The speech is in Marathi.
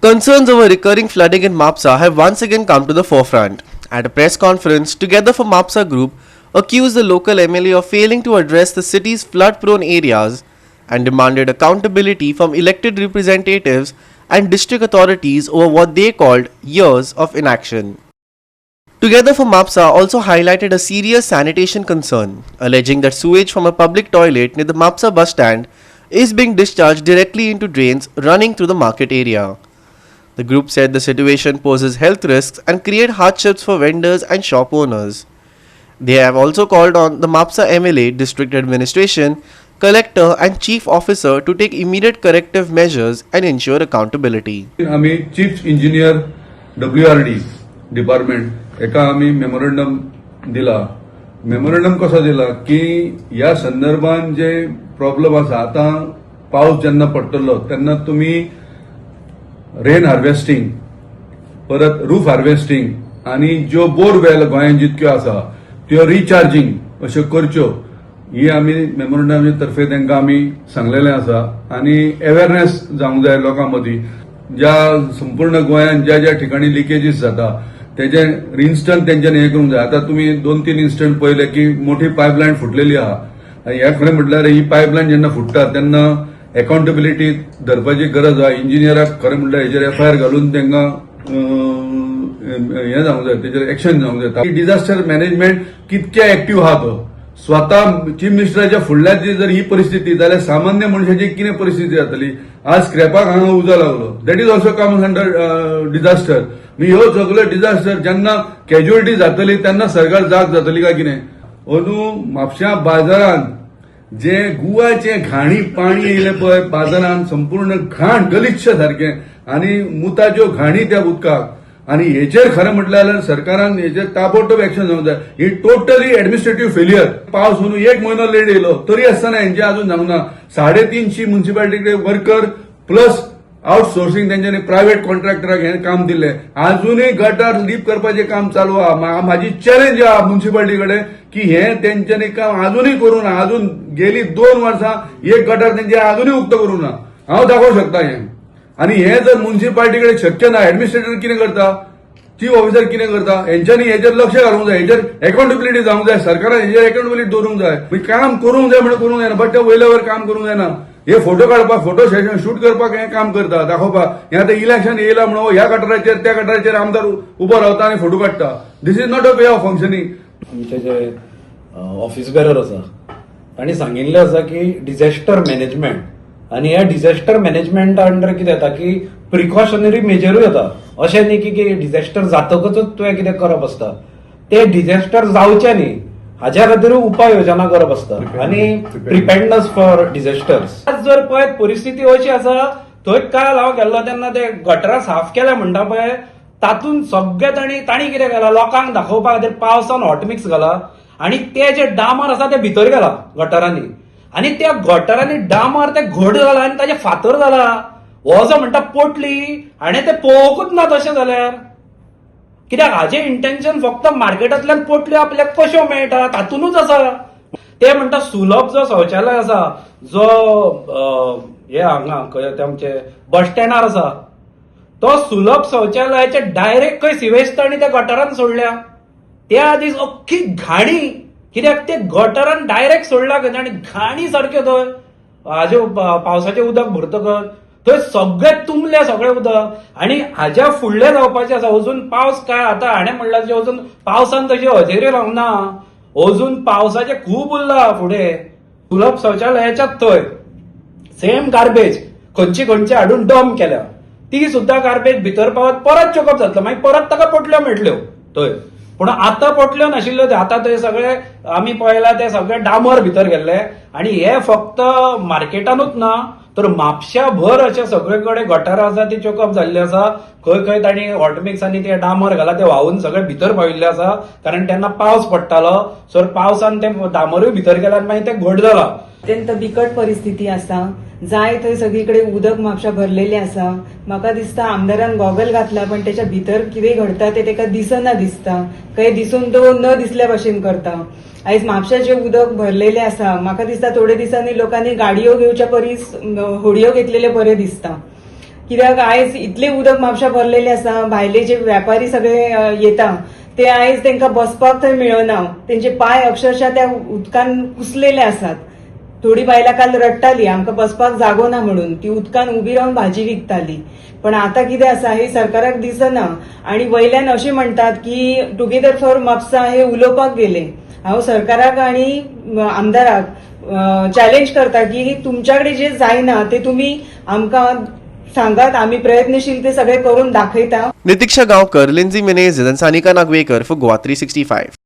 Concerns over recurring flooding in Mapsa have once again come to the forefront. At a press conference, Together for Mapsa Group accused the local MLA of failing to address the city's flood-prone areas and demanded accountability from elected representatives and district authorities over what they called years of inaction. Together for Mapsa also highlighted a serious sanitation concern, alleging that sewage from a public toilet near the Mapsa bus stand is being discharged directly into drains running through the market area. The group said the situation poses health risks and create hardships for vendors and shop owners. They have also called on the Mapsa MLA, district administration, collector and chief officer to take immediate corrective measures and ensure accountability. आम्ही चीफ इंजिनियर WRD डिपार्टमेंट एका आम्ही मेमोरंडम दिला. मेमोरंडम कसा दिला की या संदर्भात जे प्रॉब्लेम आसा आता पाऊस जेन्ना पडटलो तेन्ना तुम्ही रेन हार्वेस्टिंग परत रूफ हार्वेस्टिंग आणि ज्यो बोरवेल गोंयांत जितक्यो आसा त्यो रिचार्जिंग अश्यो करच्यो ही आमी मेमोरंडम तर्फे तांकां आमी सांगलेलें आसा आणि अवेअरनेस जावंक जाय लोकां मदीं. ज्या संपूर्ण गोंयांत ज्या ज्या ठिकाणी लिकेजीस जाता तेजे इन्स्टंट तेंच्यांनी हें करूंक जाय. आता तुम्ही 2-3 इन्स्टंट पळयले की मोठी पायपलायन फुटलेली आहा. हे खरें म्हटल्यार ही पायपलायन जेन्ना फुटता तेन्ना अकाउंटेबिलिटी धरपाची गरज आहा. इंजिनियराक खरें म्हटल्यार हेचेर FIR घालून तांकां हें जावंक जाय, तेचेर एक्शन जावंक जाय. डिझास्टर मॅनेजमेंट कितके एक्टिव्ह आहा तो स्वतः चीफ मिनिस्टराच्या फुडल्यात जर ही परिस्थिती जाल्यार सामान्य मनशाची कितें परिस्थिती जातली. आज स्क्रॅपाक हांगा उजो लागलो, that is also comes under disaster. ह्यो सगळ्यो डिझास्टर जेन्ना कॅज्युअलिटी जातली तेन्ना सरकार जाग जातली काय कितें. अंदू म्हापश्या बाजारांत जे गुवाचे घाणी पाणी येयले पळय बाजारांत संपूर्ण घाण गलिच्छ सारखें आणि मुताच्यो घाणी त्या उदकाक आणि हेचेर खरें म्हटल्यार सरकारान हेचेर ताबडतोब एक्शन जावंक जाय. ही टोटली एडमिनिस्ट्रेटिव्ह फेलियर. पावस म्हणून 1 म्हयनो लेट येयलो तरी आसतना हेंचे अजून जावंक ना. 350 म्युन्सिपालिटी वर्कर प्लस आउटसोर्सिंग तेंच्यांनी प्रायव्हेट कॉन्ट्रॅक्टराक हें काम दिल्लें. अजूनय गटार लीप करपाचें काम चालू आहा. म्हाजी चॅलेंज आहा म्युन्सिपालिटी कडेन की हें तेंच्यांनी काम अजूनय करूं ना. अजून गेली 2 वर्सां एक गटार तेंचे अजूनय उक्तो करूं ना. हांव दाखोवंक शकता हें. आणि हे जर म्युन्सिपालिटी कडेन शक्य ना, एडमिनिस्ट्रेटर कितें करता, चीफ ऑफिसर कितें करता, हेंच्यांनी हेचेर लक्ष घालूंक जाय. हेचेर अकाउंटेबिलिटी जावंक जाय. सरकारान हेचेर अकाउंटेबिलिटी दवरूंक जाय. काम करूंक जाय म्हणून करूंक जायना, बट ते वयल्या वयर काम करूंक जायना. हे फोटो काडपाक, फोटो सेशन शूट करपाक हें काम करता, दाखोवपाक. हें आतां इलेक्शन येयला म्हणून ह्या गटाराचेर त्या गटाराचेर आमदार उबो रावता आनी फोटो काडटा. This is not a way of functioning. आमचे जे ऑफिस बेरर आसा तांणी सांगिल्लें आसा की डिझास्टर मॅनेजमेंट आणि ह्या डिझास्टर मॅनेजमेंट अंडर कितें येता की प्रिकॉशनरी मेजरूय येता. अशें न्ही की डिझास्टर जातकच तुवें कितें करप आसता. ते डिझास्टर जावचें न्ही हाच्या खातीरूय उपाय योजना करप आसता आनी प्रिपेर्डनेस फॉर डिझास्टर्स. आज जर पळयत परिस्थिती अशी आसा, थंय काल हांव गेल्लो तेन्ना ते गटरां साफ केल्या म्हणटा पळय तातूंत सगळे तांणी कितें केलां, लोकांक दाखोवपा खातीर पावसान हॉट मिक्स घाला आणि ते जे डामर आसा ते भितर गेला गटारांनी आणि त्या गटारांनी डामर ते घट जाला आणि ताचे फातर जाला. हो जो म्हणटा पोटली आणि ते पळोवंकूच ना तशें जाल्यार कित्याक हाजें इंटेन्शन फक्त मार्केटांतल्यान पोटल्यो आपल्याक कश्यो मेळटा तातूनच आसा. ते म्हणटा सुलभ जो शौचालय आसा जो हे हांगा खंय आमचे बस स्टँडार आसा तो सुलभ शौचालयाचे डायरेक्ट खंय सिवेज तांणी त्या गटारांत सोडल्या. त्या दीस अख्खी घाणी कित्याक ते गटारान डायरेक्ट सोडला खंय आनी घाणी सारक्यो थंय हाजे पावसाचें उदक भरतकच थंय सगळे तुंबले सगळें उदक. आणि हाज्या फुडलें जावपाचें आसा. अजून पावस काय आतां हाणें म्हणलां की अजून पावसान तशी हजेरी रावना. अजून पावसाचें खूब उरलां फुडें. सुलभ शौचालयाच्यात थंय सेम गार्बेज खंयची हाडून डंप केल्या. ती सुद्दां गार्बेज भितर पावत परत चोकअप जातलो. मागीर परत ताका पोटल्यो मेळटल्यो थंय. पूण आतां पोटल्यो नाशिल्ल्यो आतां थंय सगळे आमी पळयला ते सगळे डामर भितर गेल्ले. आणि हे फक्त मार्केटानूच ना तर म्हापश्या भर अशे सगळे कडेन गटारां आसा ती चोकअप जाल्ली आसा. खंय खंय तांणी हॉट मिक्स आनी ते डामर घाला ते व्हांवून सगळे भितर पाविल्ले आसा. कारण तेन्ना पावस पडटालो सो पावसान ते डामरूय भितर गेला आनी मागीर ते घट जाला. अत्यंत बिकट परिस्थिती आसा. जाय थंय सगळीकडे उदक म्हापशा भरलेले आसा. म्हाका दिसता आमदारान गॉगल घातला पण त्याच्या भितर कितें घडटा ते तेका दिसना दिसता. खंय दिसून तो न दिसल्या भशेन करता. आयज म्हापशाचे उदक भरलेले आसा. म्हाका दिसता थोडे दिसांनी लोकांनी गाडयो घेवच्या परीस होडयो घेतलेले बरे दिसता. कित्याक आयज इतले उदक म्हापशा भरलेले आसा, भायले जे व्यापारी सगळे येता ते आयज तांकां बसपाक थंय मेळना, तेंचे पाय अक्षरशः त्या उदकान कुसलेले आसात. थोडी बायलां काल रडटाली आमकां बसपाक जागो ना म्हणून, ती उदकान उबी रावन भाजी विकताली. पण आता कितें आसा हे सरकाराक दिसना आणि वयल्यान अशें म्हणटात की टुगेदर फॉर म्हापसा हे उलोवपाक गेले. हांव सरकाराक आणि आमदाराक चॅलेंज करता की तुमच्याकडे जे जायना ते तुम्ही आमकां सांगात, आम्ही प्रयत्नशील ते सगळे करून दाखयता. Nitiksha Gaonkar, Lindsay Menezes and Sanika Nagwekar for Goa 365.